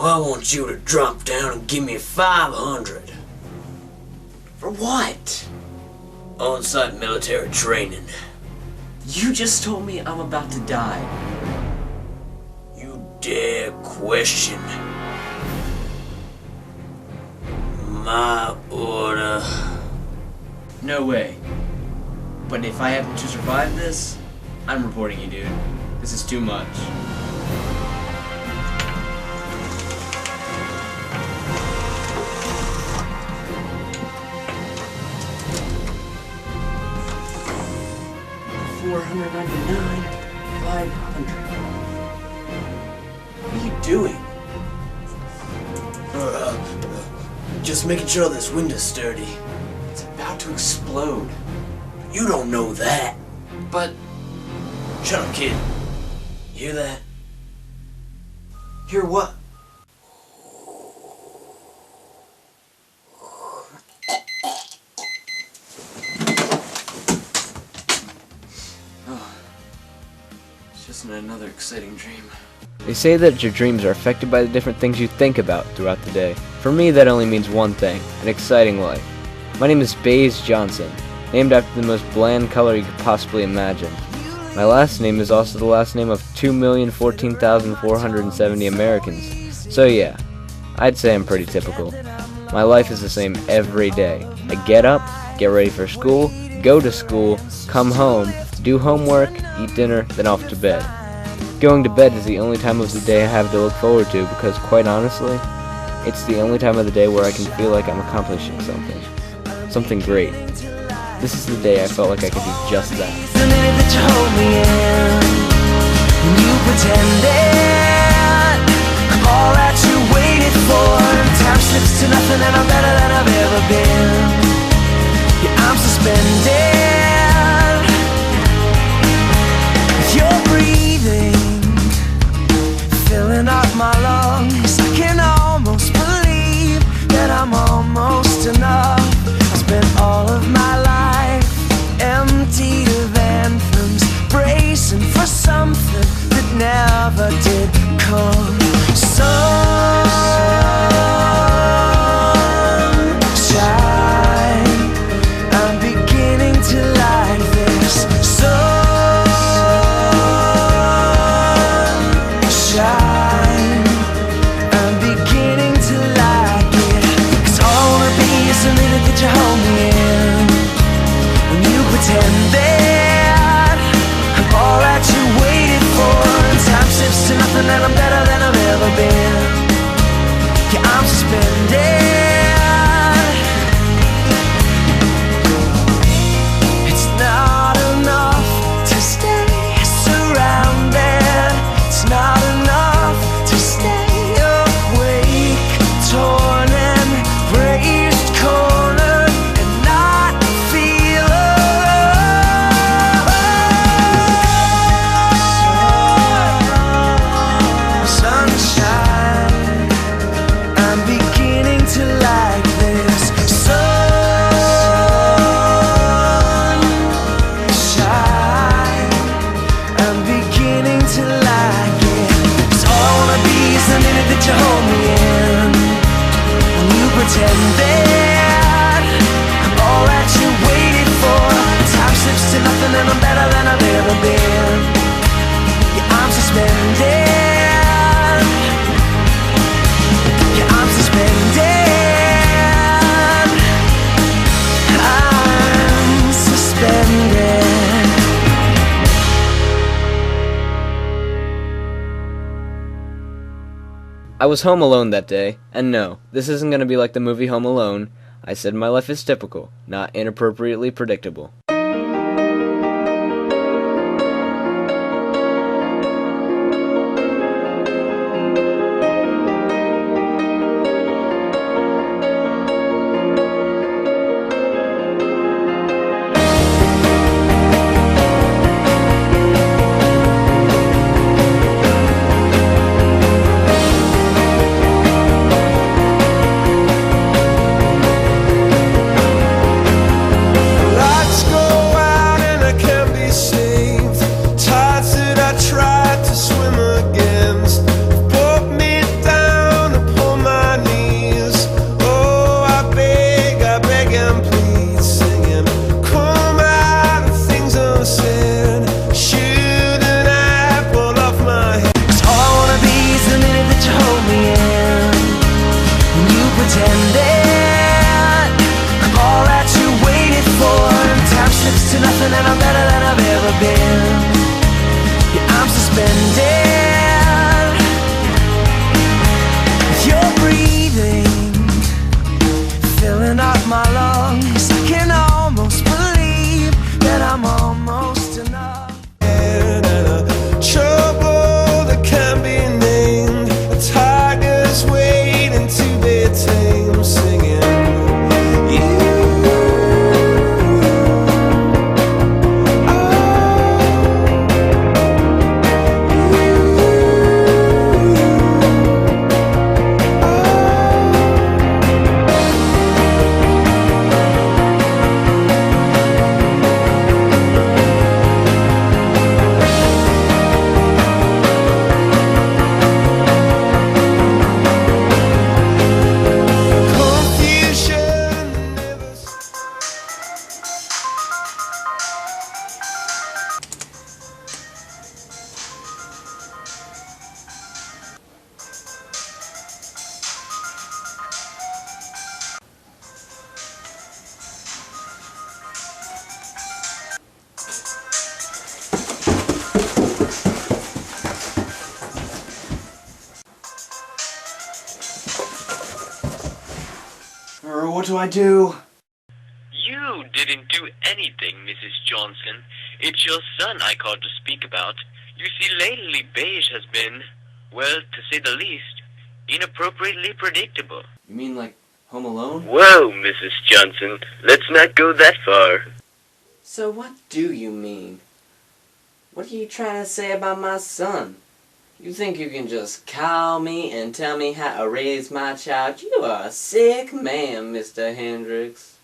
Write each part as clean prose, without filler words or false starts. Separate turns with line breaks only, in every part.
I want you to drop down and give me 500.
For what?
On-site military training.
You just told me I'm about to die.
You dare question my order?
No way. But if I happen to survive this, I'm reporting you, dude. This is too much. $499, $500. What are you doing?
Just making sure this window's sturdy.
It's about to explode.
You don't know that.
But
Shut up, kid. You hear that?
hear what? Oh, it's just another exciting dream.
They say that your dreams are affected by the different things you think about throughout the day. For me, that only means one thing: an exciting life. My name is Beige Johnson, named after the most bland color you could possibly imagine. My last name is also the last name of 2,014,470 Americans. So yeah, I'd say I'm pretty typical. My life is the same every day. I get up, get ready for school, go to school, come home, do homework, eat dinner, then off to bed. Going to bed is the only time of the day I have to look forward to because, quite honestly, it's the only time of the day where I can feel like I'm accomplishing something. Something great. This is the day I felt like I could do just that.
The minute that you hold me in, when you pretended I'm all that you waited for, and time slips to nothing and I'm better than I've ever been. Yeah, I'm suspended. You're breathing, filling up my lungs. I can almost believe that I'm almost enough. I spent all of my life emptied of anthems, bracing for something that never did come. Sunshine, I'm beginning to like this. Sunshine, I'm beginning to like it. 'Cause all I wanna be is the minute that you hold me in. When you pretended I'm all that you waited for, and time slips to nothing and I'm better than I've ever been. Yeah, I'm suspended. It's not enough to stay surrounded. It's not enough to stay awake, torn and raised, cornered, and not feel alone. Sunshine, I'm beginning to like this. Sunshine, I'm beginning to like it. 'Cause all I wanna be is the minute that you hold me in. When you pretended I'm all that you waited for, time slips to nothing and I'm better than I've ever been. Yeah, I'm suspended. Yeah, I'm suspended. I'm suspended.
I was home alone that day, and no, this isn't going to be like the movie Home Alone. I said my life is typical, not inappropriately predictable.
Lights go
What do I do?
You didn't do anything, Mrs. Johnson. It's your son I called to speak about. You see, lately Beige has been, well, to say the least, inappropriately predictable.
You mean like Home Alone?
Whoa, Mrs. Johnson, let's not go that far.
So what do you mean? What are you trying to say about my son? You think you can just call me and tell me how to raise my child? You are a sick man, Mr. Hendricks.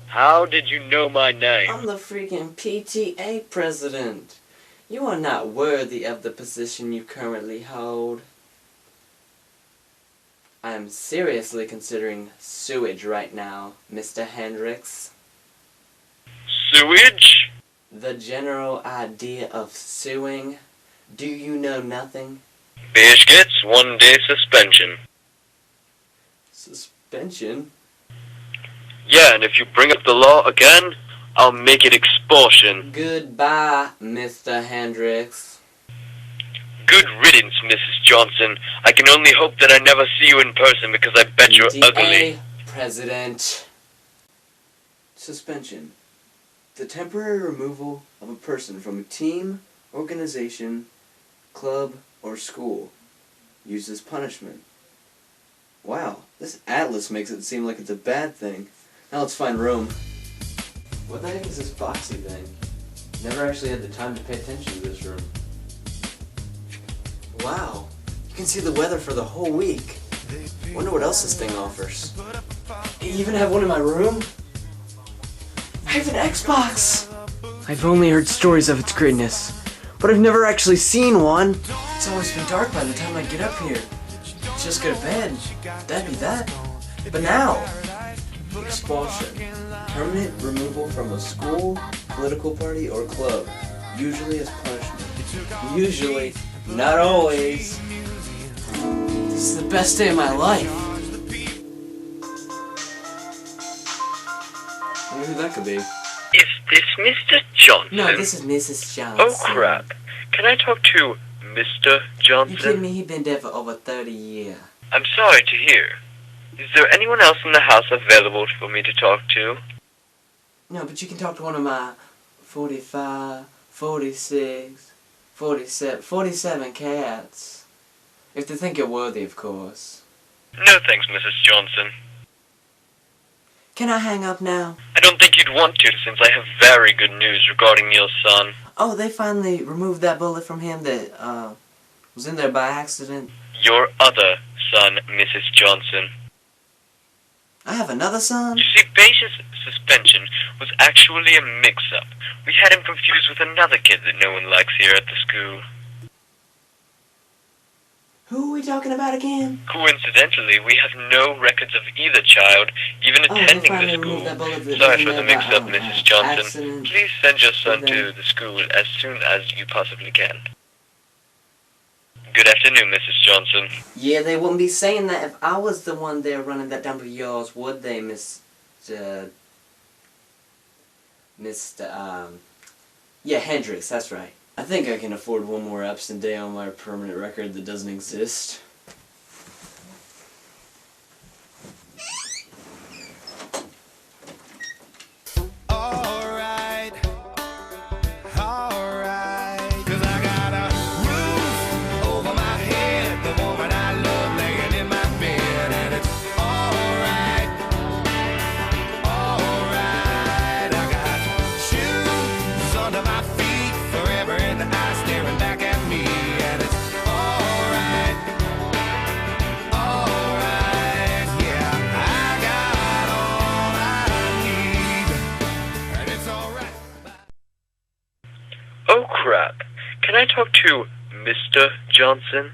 How did you know my name?
I'm the freaking PTA president. You are not worthy of the position you currently hold. I am seriously considering sewage right now, Mr. Hendricks.
Sewage?
The general idea of suing. Do you know nothing?
Beige gets 1 day suspension.
Suspension?
Yeah, and if you bring up the law again, I'll make it expulsion.
Goodbye, Mr. Hendricks.
Good riddance, Mrs. Johnson. I can only hope that I never see you in person because I bet you're ugly.
President. Suspension. The temporary removal of a person from a team, organization, club, or school. Used as punishment. Wow, this atlas makes it seem like it's a bad thing. Now let's find Rome. What the heck is this boxy thing? Never actually had the time to pay attention to this room. Wow, you can see the weather for the whole week. Wonder what else this thing offers. You even have one in my room? I have an Xbox! I've only heard stories of its greatness, but I've never actually seen one. It's always been dark by the time I get up here. Just go to bed. That'd be that. But now, expulsion. Permanent removal from a school, political party, or club. Usually as punishment. Usually. Not always. This is the best day of my life. I wonder who that could be.
Is this Mr. Johnson?
No, this is Mrs. Johnson.
Oh, crap. Can I talk to Mr. Johnson?
You kidding me? He's been dead for over 30 years.
I'm sorry to hear. Is there anyone else in the house available for me to talk to?
No, but you can talk to one of my 45, 46, 47 cats. If they think you're worthy, of course.
No thanks, Mrs. Johnson.
Can I hang up now?
I don't think you'd want to, since I have very good news regarding your son.
Oh, they finally removed that bullet from him that, was in there by accident.
Your other son, Mrs. Johnson.
I have another son?
You see, Beige's suspension was actually a mix-up. We had him confused with another kid that no one likes here at the school.
Who are we talking about again?
Coincidentally, we have no records of either child even attending the school. Sorry for the mix-up, Mrs. Johnson.
Accident.
Please send your son to the school as soon as you possibly can. Good afternoon, Mrs. Johnson.
Yeah, they wouldn't be saying that if I was the one there running that dump of yours, would they, Mr. Yeah, Hendricks, that's right. I think I can afford one more absent day on my permanent record that doesn't exist.
Oh crap. Can I talk to Mr. Johnson?